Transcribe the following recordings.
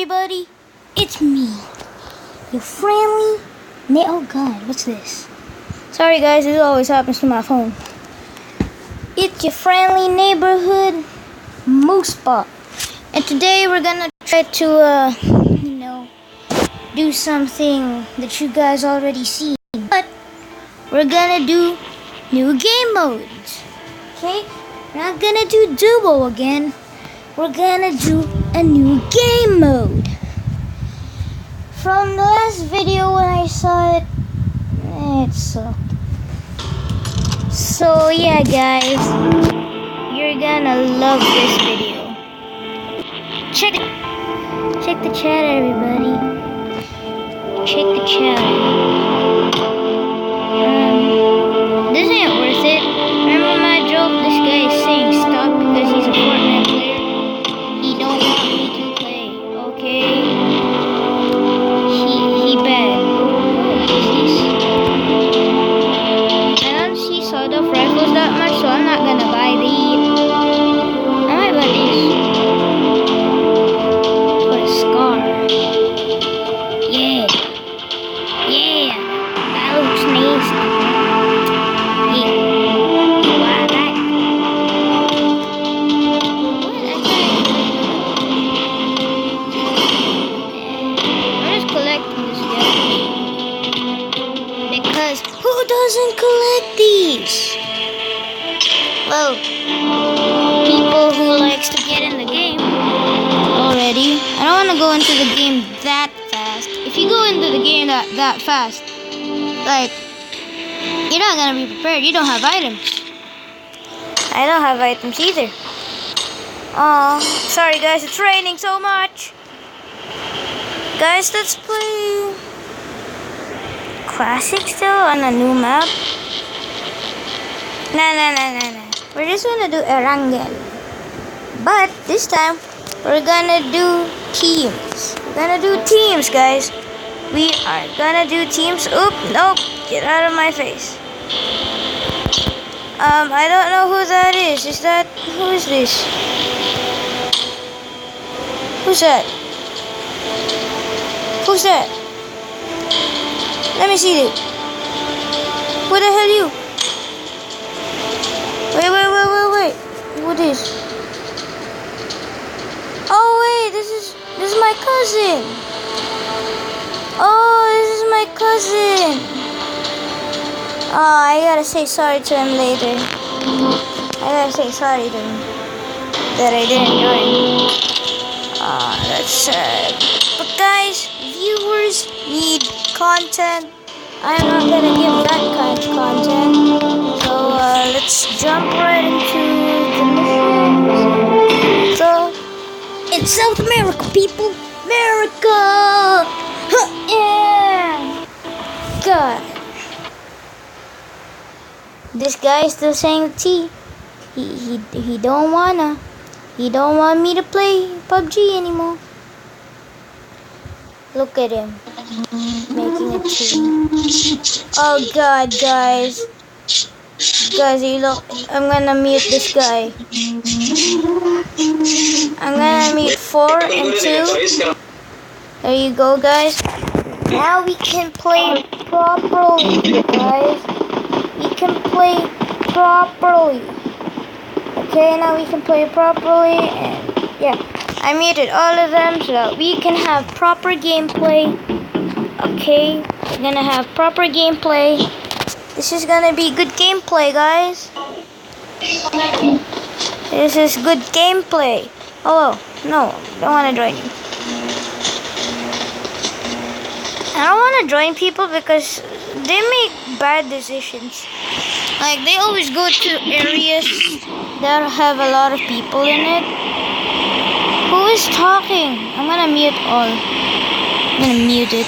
everybody, it's me, your friendly oh god, what's this? Sorry guys, this always happens to my phone. It's your friendly neighborhood moose bot, and today we're gonna try to do something that you guys already seen, but we're gonna do new game modes. Okay, we're not gonna do duo again. We're gonna do a new game mode. From the last video when I saw it, it sucked. So yeah guys, you're gonna love this video. Check the chat everybody. Check the chat. This ain't worth it. Remember my joke? This guy is saying stop because he's a Fortnite player. He don't want me to play, okay? He bad. What is this? I don't see sawed-off rifles that much, so I'm not gonna buy these. I might buy these. For a scar. Yeah. Yeah. That looks nice. Yeah. Why that? Because who doesn't collect these? Well, people who likes to get in the game already. I don't want to go into the game that fast. If you go into the game that fast, like, you're not gonna be prepared. You don't have items. I don't have items either. Oh, sorry guys, it's raining so much. Guys, let's play Classic still on a new map. Nah. We're just gonna do Erangel. But this time, we're gonna do teams. We're gonna do teams, guys. We are gonna do teams. Oop, nope. Get out of my face. I don't know who that is. Who is this? Who's that? Who's that? Let me see you. Who the hell you? Wait. What is? Oh wait, this is my cousin. Oh, this is my cousin. Oh, I gotta say sorry to him later. I gotta say sorry to him that I didn't join. That's sad. But guys, viewers need content. I'm not gonna give that kind of content. So let's jump right into the missions. So it's South America, people. America. Huh, yeah. God. This guy is still saying T. He don't want me to play PUBG anymore. Look at him making a team. Oh god, guys, you look. I'm gonna mute this guy. I'm gonna mute 4 and 2. There you go, guys. Now we can play properly, guys. We can play properly. Okay, now we can play properly, and yeah. I muted all of them so that we can have proper gameplay. Okay, we're gonna have proper gameplay. This is gonna be good gameplay, guys. This is good gameplay. Hello, no, don't wanna join you. I don't wanna join people because they make bad decisions. Like, they always go to areas that have a lot of people in it. Who is talking? I'm gonna mute all. I'm gonna mute it.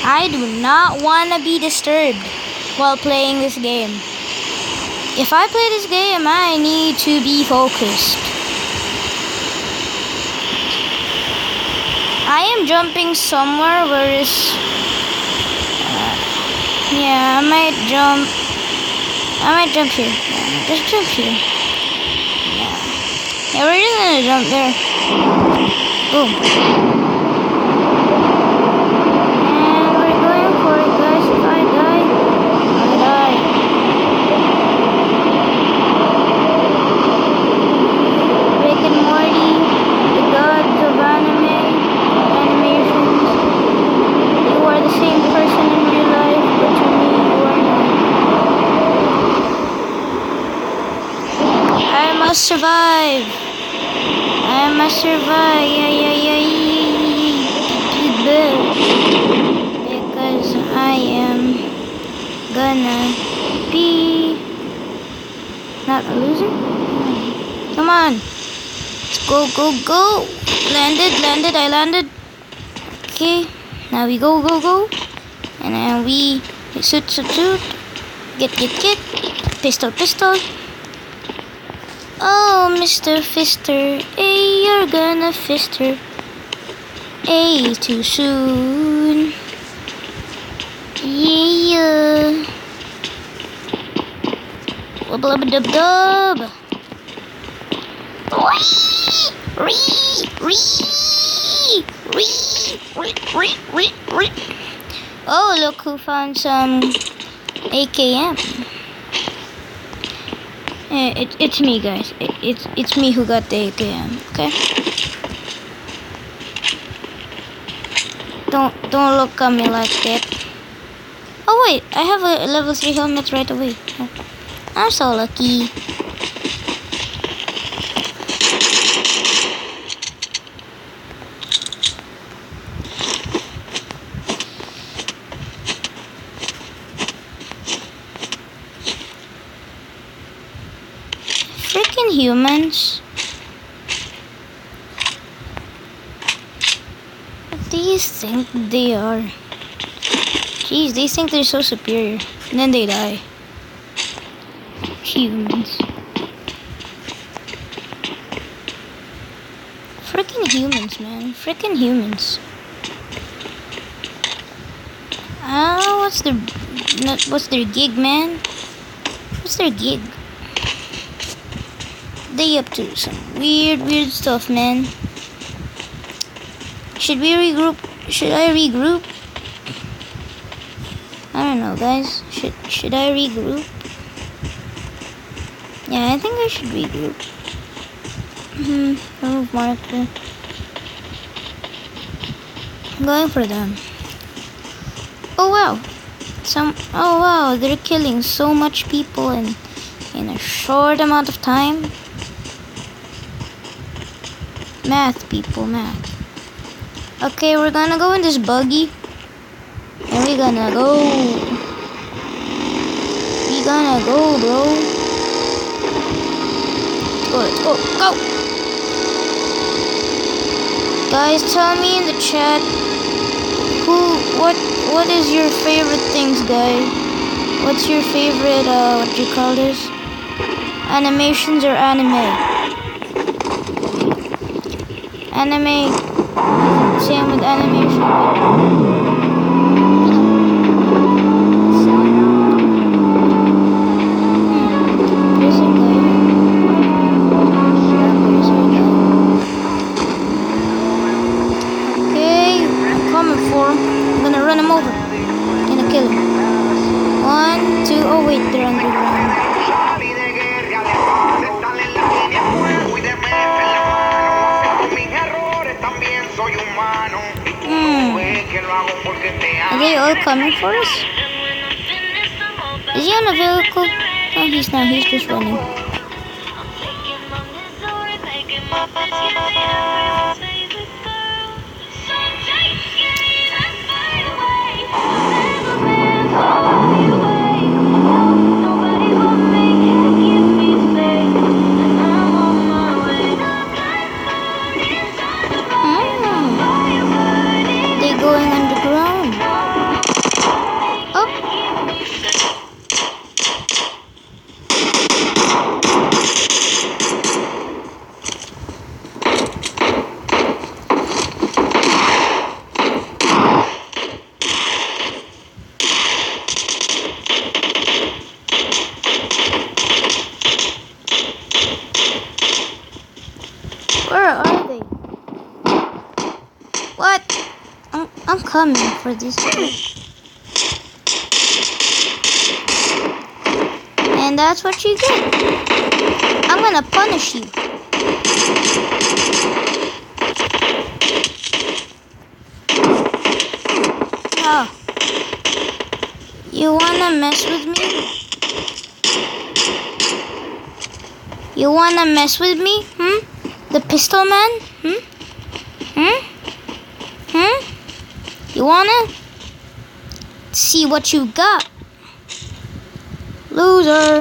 I do not want to be disturbed while playing this game. If I play this game, I need to be focused. I am jumping somewhere where it's... yeah, I might jump here. Yeah, just jump here. Yeah. Yeah, we're just gonna jump there. Boom. And we're going for it, guys. If I die, I die. Rick and Morty, the gods of anime, animations. You are the same person in real life, but to me, you are not. I must survive. I must survive. Because I am gonna be not a loser. Come on. Let's go, go, go. Landed. I landed. Okay. Now we go. And then we shoot. Get. Pistol. Oh, Mr. Fister. Hey, you're gonna fister. Hey, too soon. Yeah. Wubba-lubba-dub-dub. Oh, look who found some AKM. It's me, guys. It's me who got the AKM. Okay. Don't look at me like that. Oh wait, I have a level 3 helmet right away. I'm so lucky. Freaking humans. What do you think they are? Jeez, they think they're so superior. And then they die. Humans. Freaking humans, man. Freaking humans. What's their gig, man? What's their gig? They up to some weird stuff, man. Should we regroup? Should I regroup? I don't know, guys. Should I regroup? Yeah, I think I should regroup. Remove marker. I'm going for them. Oh wow, they're killing so much people in a short amount of time. Math, people, math. Okay, we're gonna go in this buggy. And we're gonna go. Bro. Let's go. Guys, tell me in the chat what is your favorite things, guys? What's your favorite what do you call this? Animations or anime? Anime. Same with animation. Are they all coming for us? Is he on a vehicle? No, he's not. He's just running. They're going underground. Oh. What? I'm coming for this. And that's what you get. I'm gonna punish you. Oh. You wanna mess with me? You wanna mess with me? The pistol man? You wanna see what you got? Loser.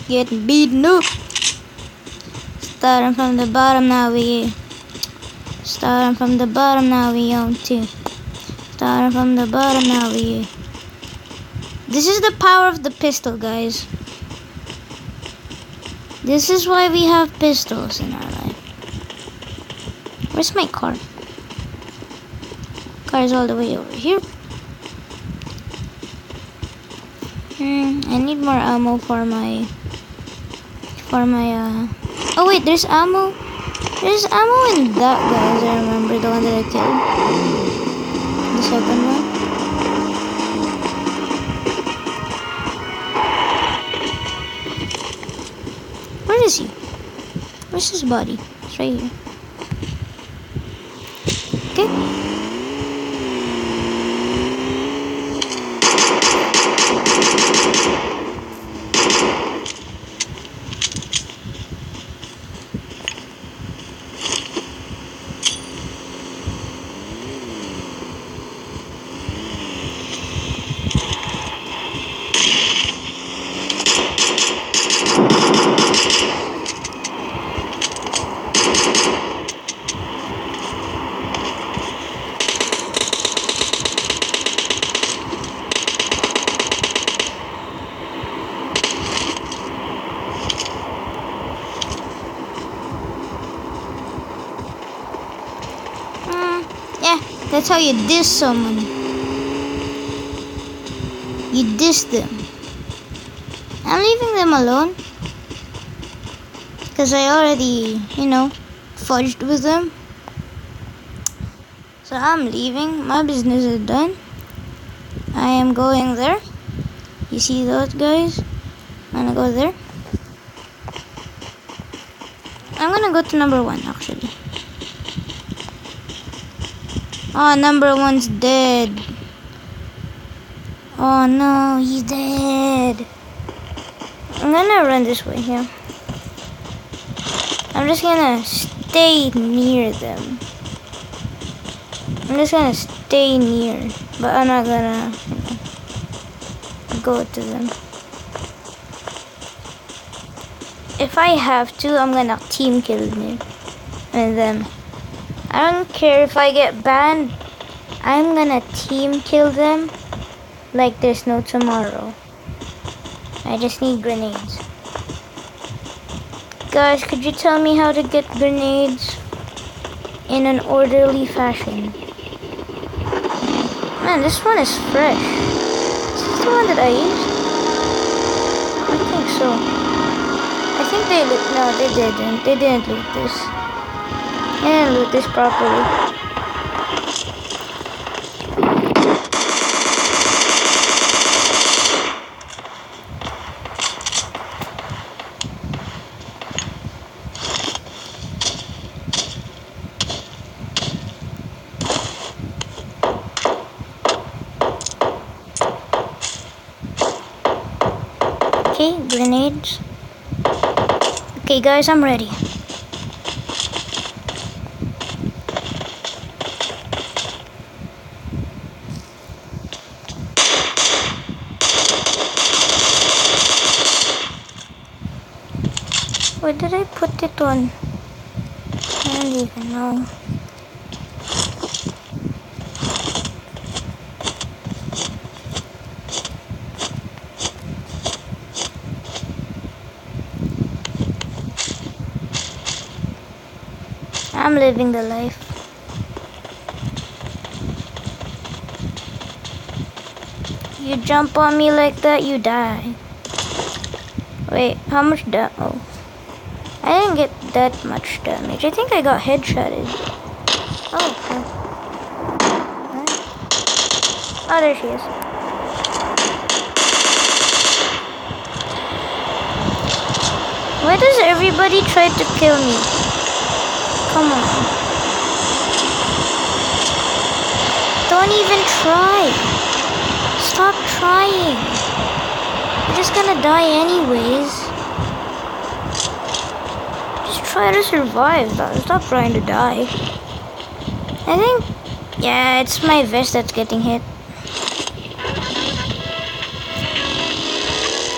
Getting beaten up. Starting from the bottom, now we on two. Starting from the bottom, now we. This is the power of the pistol, guys. This is why we have pistols in our life. Where's my car? Car's all the way over here. I need more ammo for my oh wait, there's ammo. There's ammo in that, guys. I remember the one that I killed. The second one. Where is he? Where's his body? It's right here. Okay. Yeah, that's how you diss someone. You diss them. I'm leaving them alone. Because I already, fudged with them. So I'm leaving. My business is done. I am going there. You see those guys? I'm gonna go there. I'm gonna go to number 1 actually. Oh, number 1's dead. Oh no, he's dead. I'm gonna run this way here. I'm just gonna stay near them. I'm just gonna stay near, but I'm not gonna go to them. If I have to, I'm gonna team kill me and them. I don't care if I get banned. I'm gonna team kill them like there's no tomorrow. I just need grenades. Guys, could you tell me how to get grenades in an orderly fashion? Man, this one is fresh. Is this the one that I used? I think so. I think they loot. No, they didn't. They didn't loot this. They didn't loot this properly. Okay, grenades. Okay, guys, I'm ready. Where did I put it on? I don't even know. I'm living the life. You jump on me like that, you die. Wait, how much damage? Oh. I didn't get that much damage. I think I got headshotted. Oh, okay. Oh, there she is. Why does everybody try to kill me? Come on. Don't even try. Stop trying. You're just gonna die anyways. Just try to survive. Stop trying to die. I think, yeah, it's my vest that's getting hit.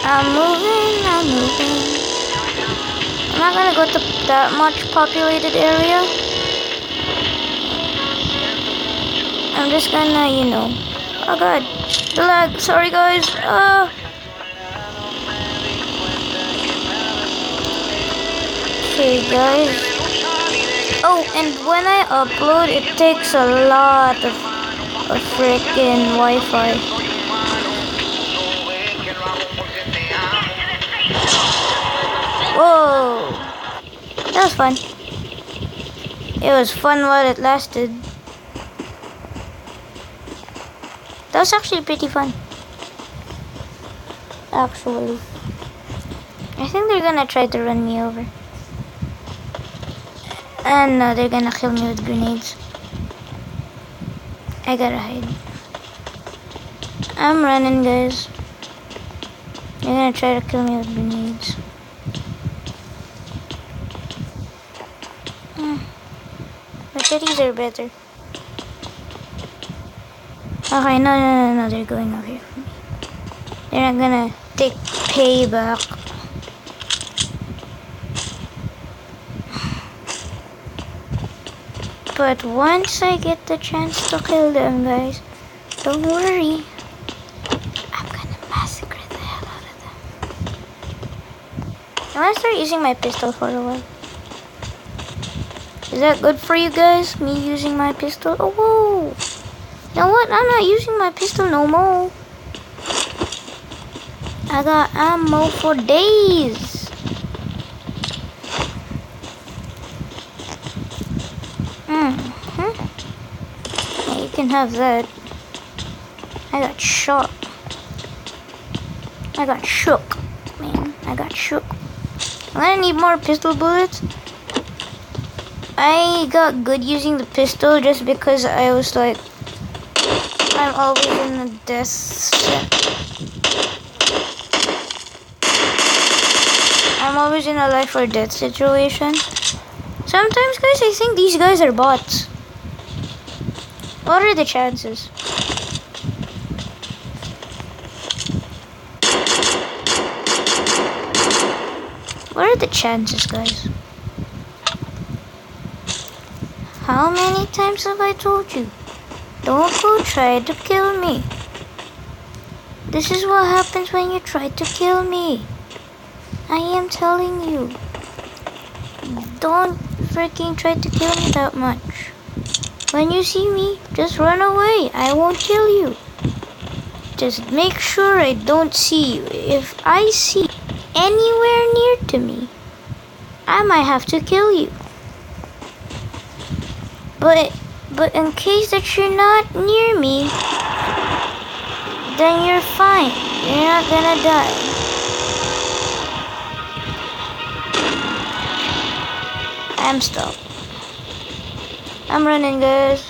I'm moving. I'm not gonna go to that much populated area. I'm just gonna, you know. Oh god, the lag. Sorry guys. Okay guys. Oh, and when I upload, it takes a lot of freaking Wi-Fi. Whoa! That was fun. It was fun while it lasted. That was actually pretty fun. Actually. I think they're gonna try to run me over. And no, they're gonna kill me with grenades. I gotta hide. I'm running, guys. They're gonna try to kill me with grenades. Machetes are better. Okay, no, they're going over here for me. They're not gonna take payback. But once I get the chance to kill them, guys, don't worry. I'm gonna massacre the hell out of them. I'm gonna start using my pistol for a while. Is that good for you guys? Me using my pistol? Oh, whoa! You know what? I'm not using my pistol no more. I got ammo for days. Yeah, you can have that. I got shot. I got shook. Man, I got shook. I'm gonna need more pistol bullets. I got good using the pistol just because I was like, I'm always in a death set. I'm always in a life or death situation. Sometimes, guys, I think these guys are bots. What are the chances? What are the chances, guys? How many times have I told you? Don't go try to kill me. This is what happens when you try to kill me. I am telling you. Don't freaking try to kill me that much. When you see me, just run away. I won't kill you. Just make sure I don't see you. If I see anywhere near to me, I might have to kill you. But in case that you're not near me, then you're fine. You're not gonna die. I'm stopped. I'm running, guys.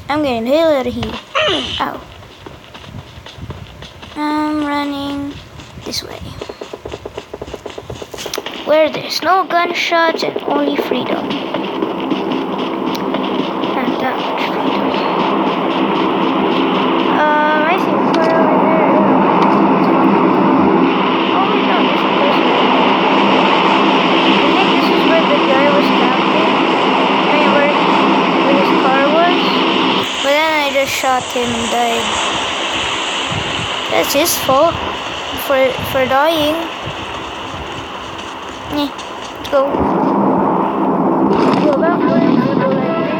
I'm getting the hell out of here. Ow. I'm running this way. Where there's no gunshots and only freedom. And that much freedom. I see a car over there. Oh my god, there's a person. I think this is where the guy was camping. I mean, where his car was. But then I just shot him and died. That's his fault for dying. Yeah, let's go. Go backwards, go like this.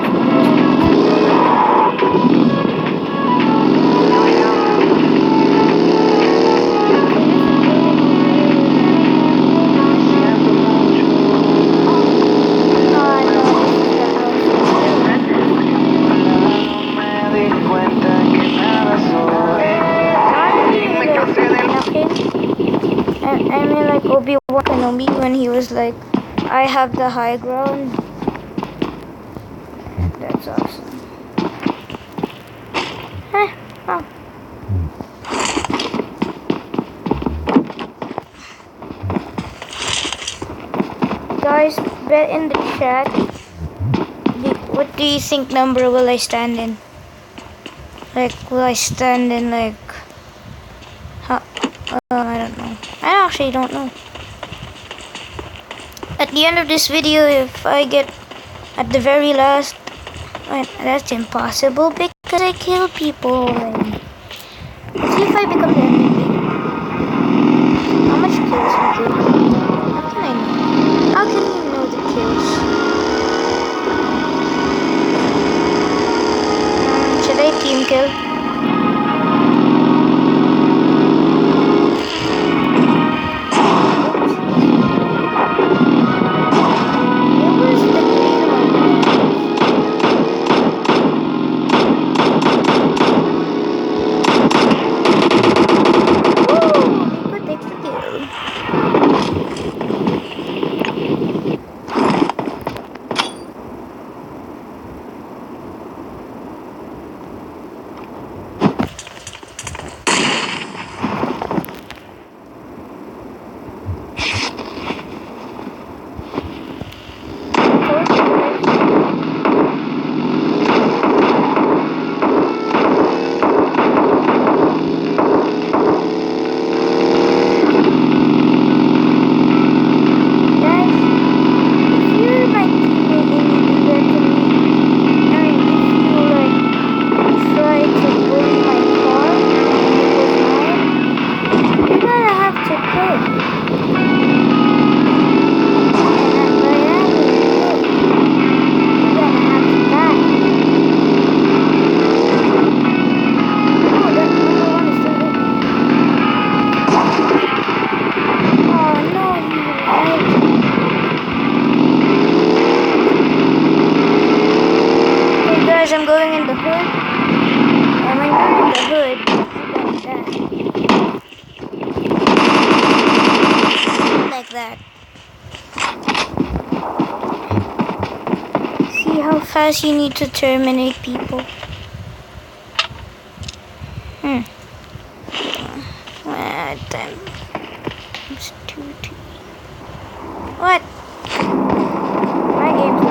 Oh, I know this is gonna because like I have the high ground. That's awesome. Oh. Guys, bet in the chat. What do you think number will I stand in? Like, will I stand in like? I don't know. I actually don't know. At the end of this video, if I get at the very last, that's impossible because I kill people already. Let's see if I become the MVP. How much kills I do? How can I know? How can you know the kills? Should I team kill? I'm going in the hood, and when you're in the hood, you're gonna die. Like that. See how fast you need to terminate people? Damn. It's 2. What? My game's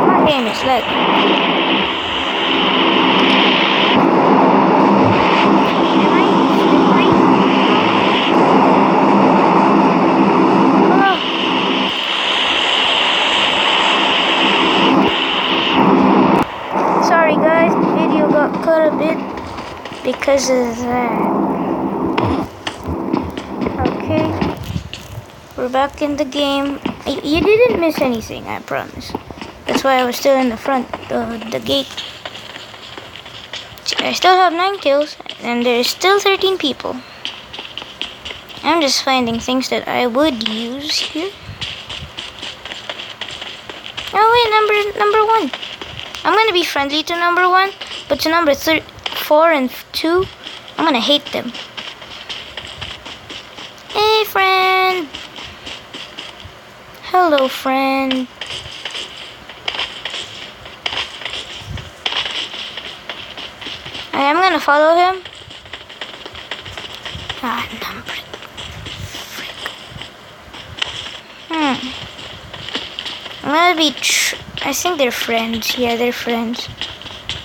my game is like. Sorry guys, the video got cut a bit because of that. Okay, we're back in the game. You didn't miss anything, I promise. That's why I was still in the front of the gate. I still have 9 kills, and there's still 13 people. I'm just finding things that I would use here. Oh wait, number 1. I'm gonna be friendly to number 1, but to number 4 and 2, I'm gonna hate them. Hey friend! Hello friend. I'm gonna follow him. Number. I'm gonna be. I think they're friends. Yeah, they're friends.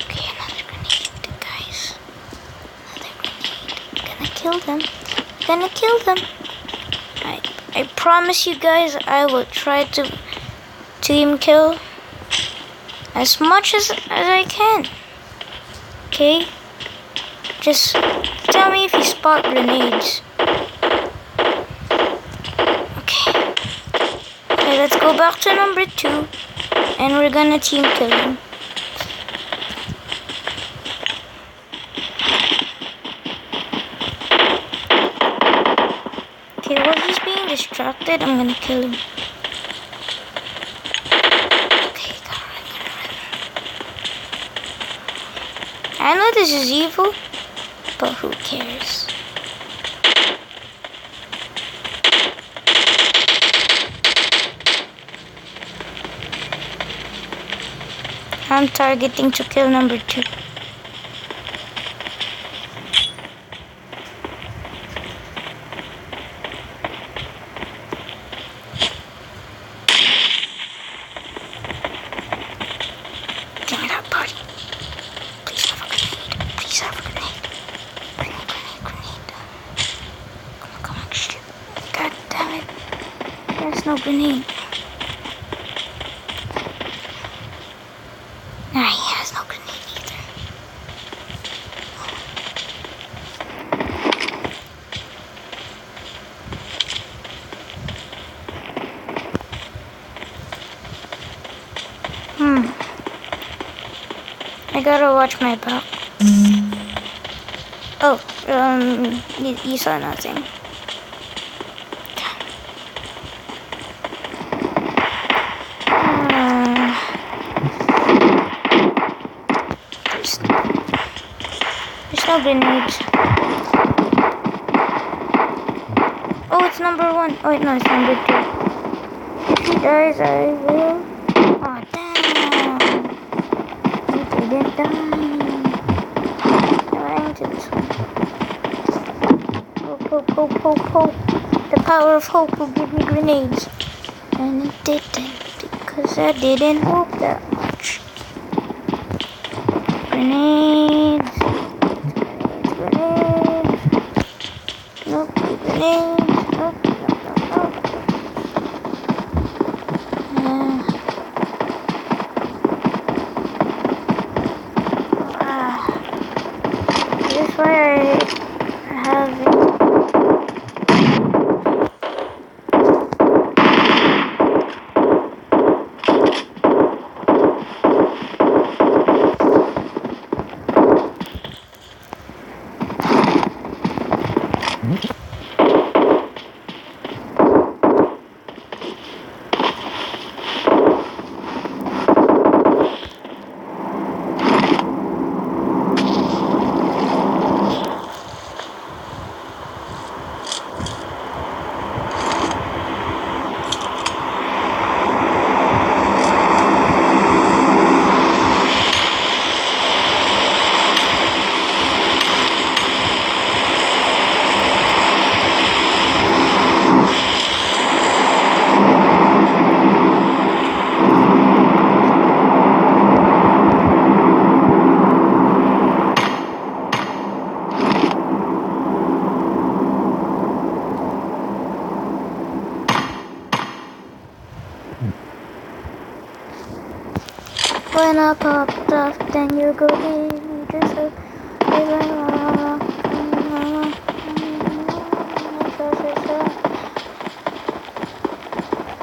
Okay, another grenade, guys. Another grenade. Gonna kill them. Gonna kill them. I promise you guys, I will try to team kill as much as I can. Okay? Just tell me if you spot grenades. Okay. Okay, let's go back to number 2. And we're gonna team kill him. Okay, while he's being distracted, I'm gonna kill him. Okay, gotta run. I know this is evil, but who cares? I'm targeting to kill number 2. Give me that party. Please have a grenade. Please have a grenade. Grenade. Come on, shoot. God damn it. There's no grenade. Nah, he has no grenade either. I gotta watch my back. Oh, you saw nothing. There's no grenades. Oh, it's number 1. Oh, wait, no, it's number 2. If he dies, I will. Oh, damn. He didn't die. Right into this one. Hope. The power of hope will give me grenades. And it didn't, because I didn't hope that much. Grenades. Nope, grenades. Nope. This is why I have it. When I popped off, then you go give me just a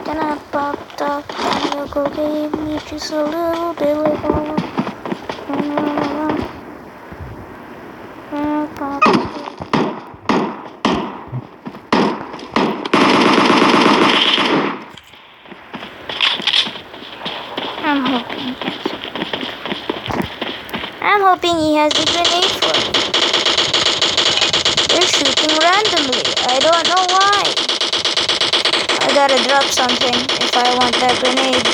Then I popped off, then you go give me just a little bit of I'm hoping he has a grenade for me. They're shooting randomly. I don't know why. I gotta drop something if I want that grenade.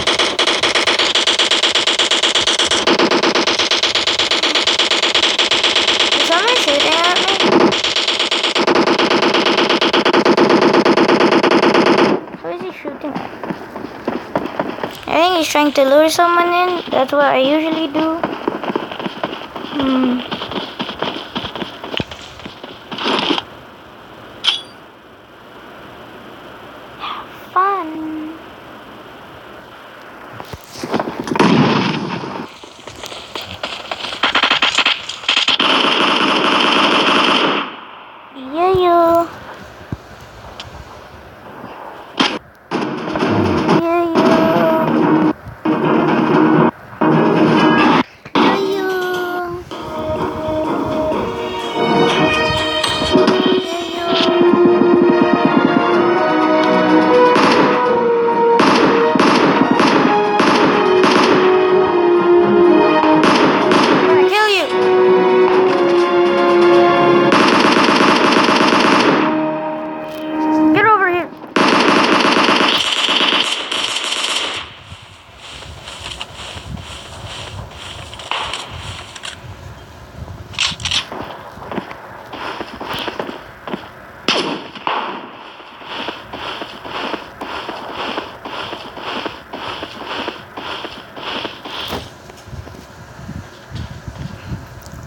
Is someone shooting at me? Who is he shooting at? I think he's trying to lure someone in. That's what I usually do. Fun. Yeah.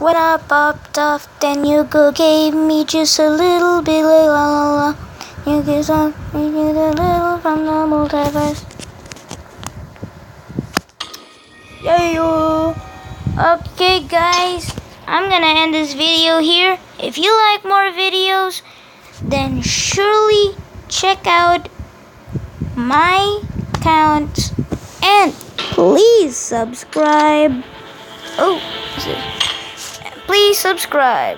When I popped off, then you gave me just a little bit like la la la. You give me a little from the multiverse. Yeah. Okay, guys, I'm gonna end this video here. If you like more videos, then surely check out my account and please subscribe. Please subscribe.